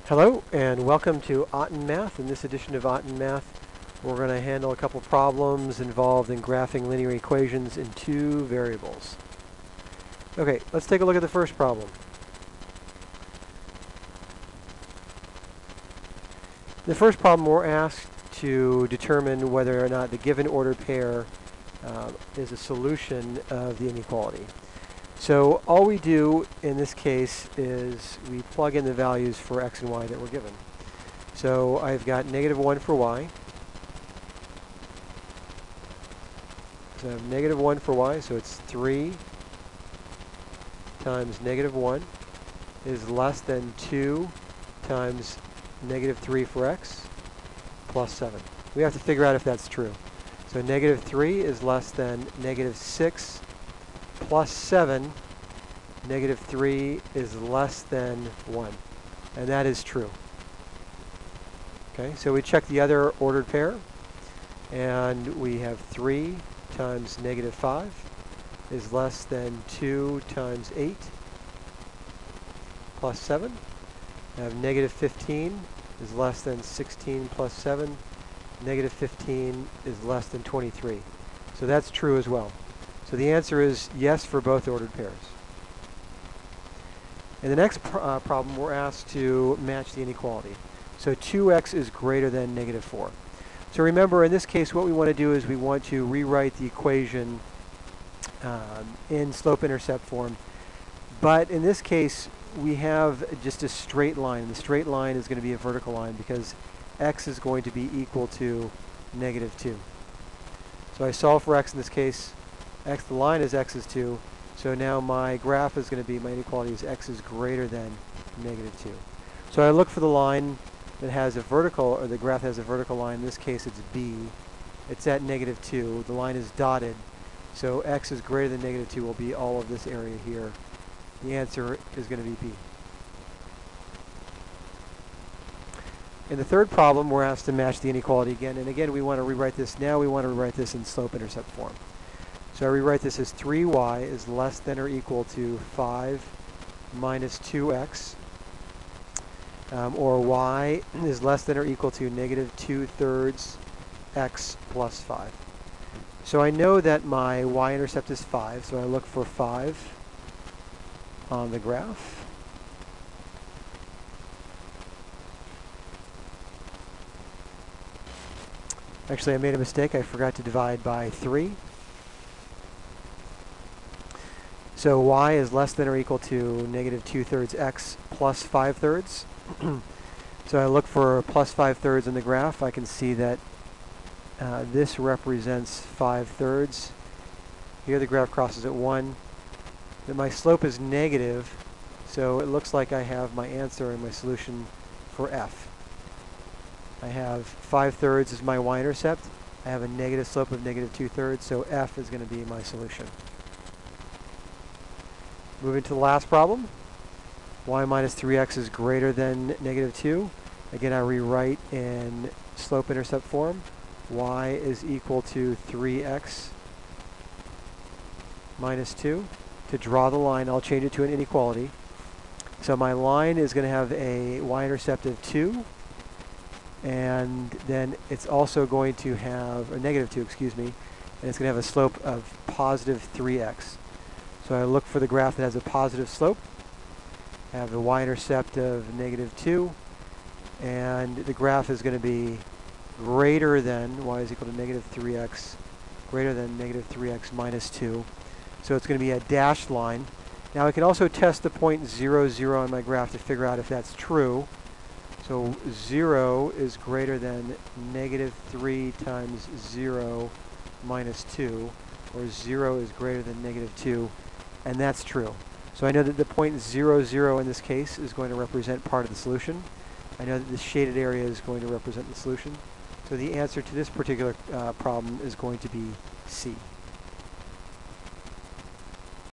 Hello and welcome to Otten Math. In this edition of Otten Math, we're going to handle a couple problems involved in graphing linear equations in two variables. Okay, let's take a look at the first problem. The first problem, we're asked to determine whether or not the given ordered pair is a solution of the inequality. So all we do in this case is we plug in the values for x and y that we're given. So I've got -1 for y. So I have -1 for y, so it's 3 times -1 is less than 2 times -3 for x plus 7. We have to figure out if that's true. So -3 is less than -6 plus 7, -3 is less than 1. And that is true. Okay, so we check the other ordered pair, and we have 3 times -5 is less than 2 times 8 plus 7. I have -15 is less than 16 plus 7. -15 is less than 23. So that's true as well. So the answer is yes for both ordered pairs. In the next problem, we're asked to match the inequality. So 2x is greater than -4. So remember, in this case, what we want to do is we want to rewrite the equation in slope-intercept form. But in this case, we have just a straight line. The straight line is going to be a vertical line because x is going to be equal to -2. So I solve for x in this case. The line is x is 2. So now my graph is going to be, my inequality is x is greater than -2. So I look for the line that has a vertical, or the graph has a vertical line. In this case, it's b. It's at -2. The line is dotted. So x is greater than -2 will be all of this area here. The answer is going to be B. In the third problem, we're asked to match the inequality again. And again, we want to rewrite this. Now we want to rewrite this in slope-intercept form. So I rewrite this as 3y is less than or equal to 5 minus 2x, or y is less than or equal to -2/3 x plus 5. So I know that my y-intercept is 5, so I look for 5 on the graph. Actually, I made a mistake. I forgot to divide by 3. So y is less than or equal to -2/3 x plus 5/3. So I look for plus 5/3 in the graph. I can see that this represents 5/3. Here the graph crosses at 1. That my slope is negative, so it looks like I have my answer and my solution for f. I have 5/3 as my y-intercept. I have a negative slope of -2/3, so f is going to be my solution. Moving to the last problem, y minus 3x is greater than -2. Again, I rewrite in slope-intercept form. Y is equal to 3x minus 2. To draw the line, I'll change it to an inequality. So my line is going to have a y-intercept of 2, and then it's also going to have, or -2, excuse me, and it's going to have a slope of positive 3x. So I look for the graph that has a positive slope. I have the y-intercept of -2, and the graph is going to be greater than, y is equal to -3x, greater than -3x minus 2. So it's going to be a dashed line. Now I can also test the point 0, 0 on my graph to figure out if that's true. So 0 is greater than -3 times 0 minus 2, or 0 is greater than -2, and that's true. So I know that the point 0, 0 in this case is going to represent part of the solution. I know that the shaded area is going to represent the solution. So the answer to this particular problem is going to be C.